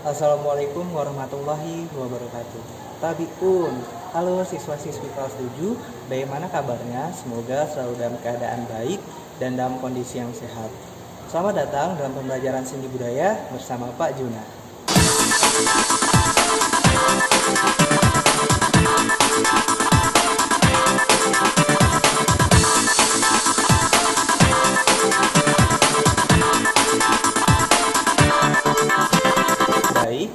Assalamualaikum warahmatullahi wabarakatuh. Tabiun, halo siswa-siswi kelas 7, bagaimana kabarnya? Semoga selalu dalam keadaan baik dan dalam kondisi yang sehat. Selamat datang dalam pembelajaran seni budaya bersama Pak Juna. Baik,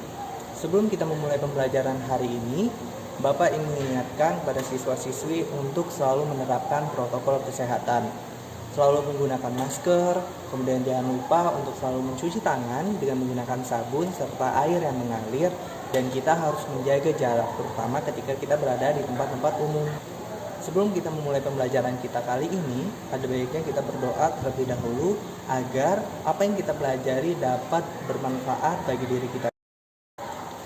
sebelum kita memulai pembelajaran hari ini, Bapak ingin mengingatkan pada siswa-siswi untuk selalu menerapkan protokol kesehatan. Selalu menggunakan masker, kemudian jangan lupa untuk selalu mencuci tangan dengan menggunakan sabun serta air yang mengalir, dan kita harus menjaga jarak, terutama ketika kita berada di tempat-tempat umum. Sebelum kita memulai pembelajaran kita kali ini, ada baiknya kita berdoa terlebih dahulu agar apa yang kita pelajari dapat bermanfaat bagi diri kita.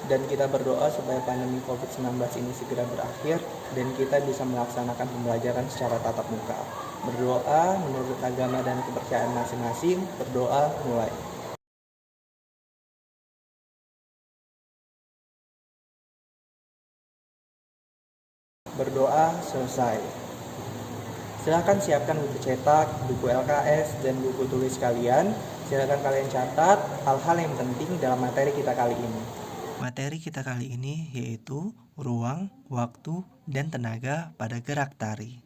Dan kita berdoa supaya pandemi COVID-19 ini segera berakhir dan kita bisa melaksanakan pembelajaran secara tatap muka. Berdoa menurut agama dan kepercayaan masing-masing. Berdoa mulai. Berdoa selesai. Silakan siapkan buku cetak, buku LKS, dan buku tulis kalian. Silakan kalian catat hal-hal yang penting dalam materi kita kali ini. Materi kita kali ini yaitu ruang, waktu, dan tenaga pada gerak tari.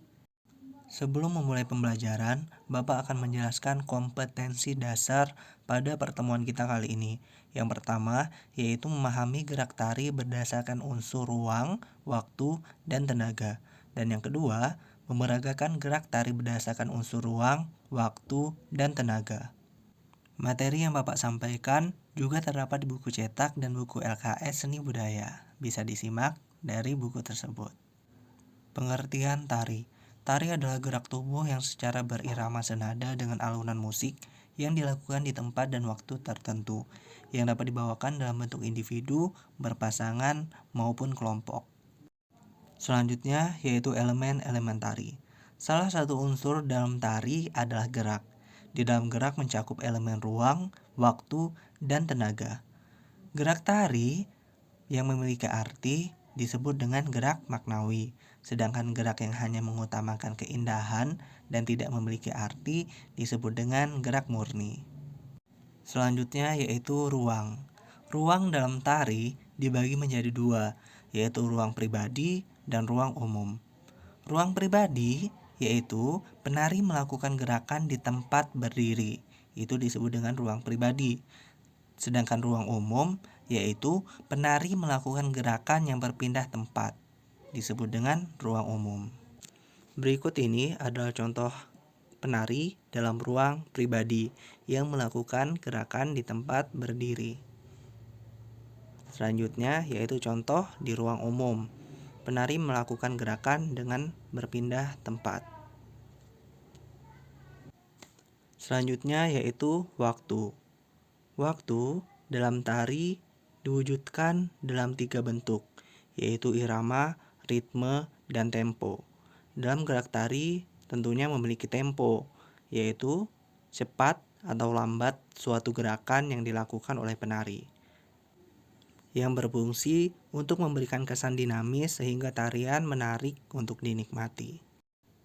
Sebelum memulai pembelajaran, Bapak akan menjelaskan kompetensi dasar pada pertemuan kita kali ini. Yang pertama yaitu memahami gerak tari berdasarkan unsur ruang, waktu, dan tenaga. Dan yang kedua, memeragakan gerak tari berdasarkan unsur ruang, waktu, dan tenaga. Materi yang Bapak sampaikan juga terdapat di buku cetak dan buku LKS Seni Budaya. Bisa disimak dari buku tersebut. Pengertian tari. Tari adalah gerak tubuh yang secara berirama senada dengan alunan musik yang dilakukan di tempat dan waktu tertentu, yang dapat dibawakan dalam bentuk individu, berpasangan, maupun kelompok. Selanjutnya yaitu elemen-elemen tari. Salah satu unsur dalam tari adalah gerak. Di dalam gerak mencakup elemen ruang, waktu, dan tenaga. Gerak tari yang memiliki arti disebut dengan gerak maknawi, sedangkan gerak yang hanya mengutamakan keindahan dan tidak memiliki arti disebut dengan gerak murni. Selanjutnya yaitu ruang. Ruang dalam tari dibagi menjadi dua, yaitu ruang pribadi dan ruang umum. Ruang pribadi yaitu penari melakukan gerakan di tempat berdiri, itu disebut dengan ruang pribadi. Sedangkan ruang umum yaitu penari melakukan gerakan yang berpindah tempat, disebut dengan ruang umum. Berikut ini adalah contoh penari dalam ruang pribadi yang melakukan gerakan di tempat berdiri. Selanjutnya yaitu contoh di ruang umum. Penari melakukan gerakan dengan berpindah tempat. Selanjutnya yaitu waktu. Waktu dalam tari diwujudkan dalam 3 bentuk, yaitu irama, ritme, dan tempo. Dalam gerak tari tentunya memiliki tempo, yaitu cepat atau lambat suatu gerakan yang dilakukan oleh penari, yang berfungsi untuk memberikan kesan dinamis sehingga tarian menarik untuk dinikmati.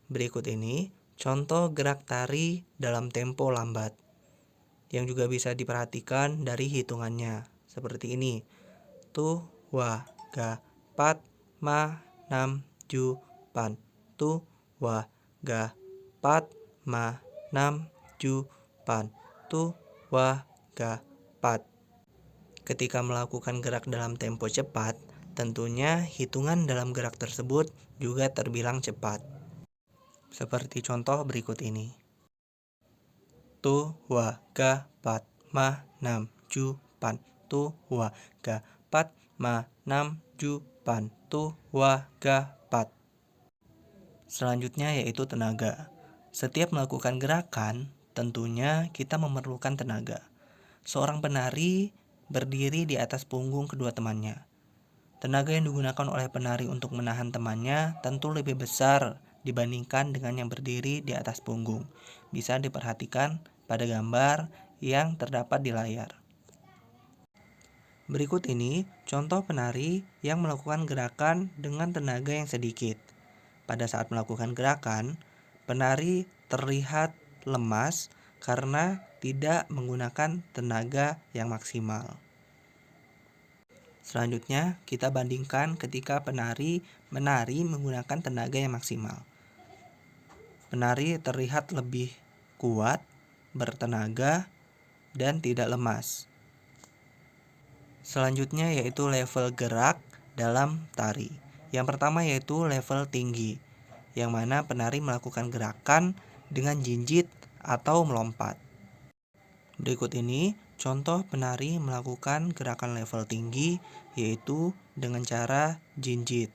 Berikut ini contoh gerak tari dalam tempo lambat, yang juga bisa diperhatikan dari hitungannya, seperti ini. Tu, wa, ga, pat, ma, nam, ju, pan. Tu, wa, ga, pat, ma, nam, ju, pan. Tu, wa, ga, pat. Ketika melakukan gerak dalam tempo cepat, tentunya hitungan dalam gerak tersebut juga terbilang cepat. Seperti contoh berikut ini. Tu, wa, ga, pat, ma, nam, ju, pan. Tu, wa, ga, pat, ma, nam, ju, pan. Tu, wa, ga, pat. Selanjutnya yaitu tenaga. Setiap melakukan gerakan, tentunya kita memerlukan tenaga. Seorang penari berdiri di atas punggung kedua temannya. Tenaga yang digunakan oleh penari untuk menahan temannya tentu lebih besar dibandingkan dengan yang berdiri di atas punggung. Bisa diperhatikan pada gambar yang terdapat di layar. Berikut ini contoh penari yang melakukan gerakan dengan tenaga yang sedikit. Pada saat melakukan gerakan, penari terlihat lemas karena tidak menggunakan tenaga yang maksimal. Selanjutnya, kita bandingkan ketika penari menari menggunakan tenaga yang maksimal. Penari terlihat lebih kuat, bertenaga, dan tidak lemas. Selanjutnya yaitu level gerak dalam tari. Yang pertama yaitu level tinggi, yang mana penari melakukan gerakan dengan jinjit atau melompat. Berikut ini contoh penari melakukan gerakan level tinggi, yaitu dengan cara jinjit.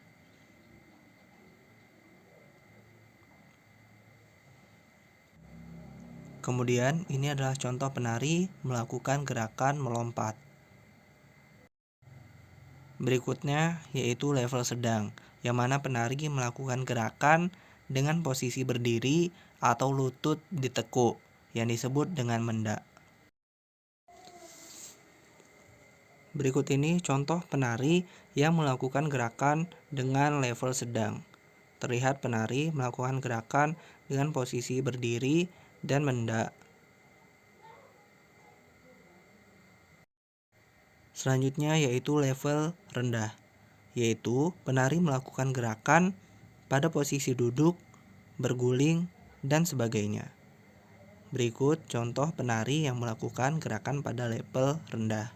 Kemudian ini adalah contoh penari melakukan gerakan melompat. Berikutnya yaitu level sedang, yang mana penari melakukan gerakan dengan posisi berdiri atau lutut ditekuk, yang disebut dengan mendak. Berikut ini contoh penari yang melakukan gerakan dengan level sedang. Terlihat penari melakukan gerakan dengan posisi berdiri dan mendak. Selanjutnya yaitu level rendah, yaitu penari melakukan gerakan pada posisi duduk, berguling, dan sebagainya. Berikut contoh penari yang melakukan gerakan pada level rendah.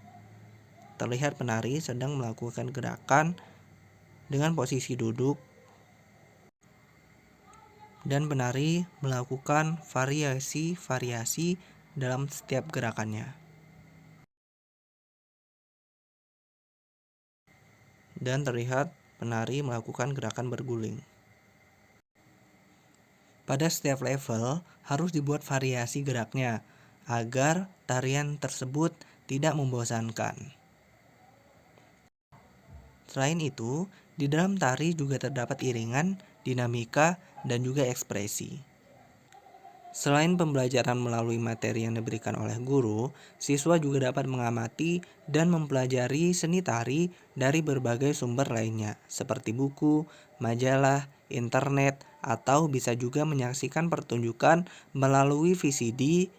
Terlihat penari sedang melakukan gerakan dengan posisi duduk, dan penari melakukan variasi-variasi dalam setiap gerakannya. Dan terlihat penari melakukan gerakan berguling. Pada setiap level harus dibuat variasi geraknya agar tarian tersebut tidak membosankan. Selain itu, di dalam tari juga terdapat iringan, dinamika, dan juga ekspresi. Selain pembelajaran melalui materi yang diberikan oleh guru, siswa juga dapat mengamati dan mempelajari seni tari dari berbagai sumber lainnya, seperti buku, majalah, internet, atau bisa juga menyaksikan pertunjukan melalui VCD,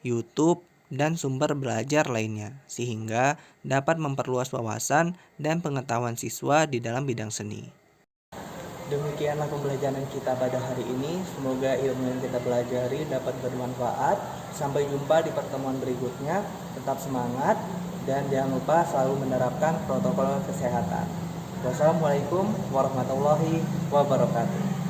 YouTube, dan sumber belajar lainnya, sehingga dapat memperluas wawasan dan pengetahuan siswa di dalam bidang seni. Demikianlah pembelajaran kita pada hari ini. Semoga ilmu yang kita pelajari dapat bermanfaat. Sampai jumpa di pertemuan berikutnya. Tetap semangat dan jangan lupa selalu menerapkan protokol kesehatan. Wassalamualaikum warahmatullahi wabarakatuh.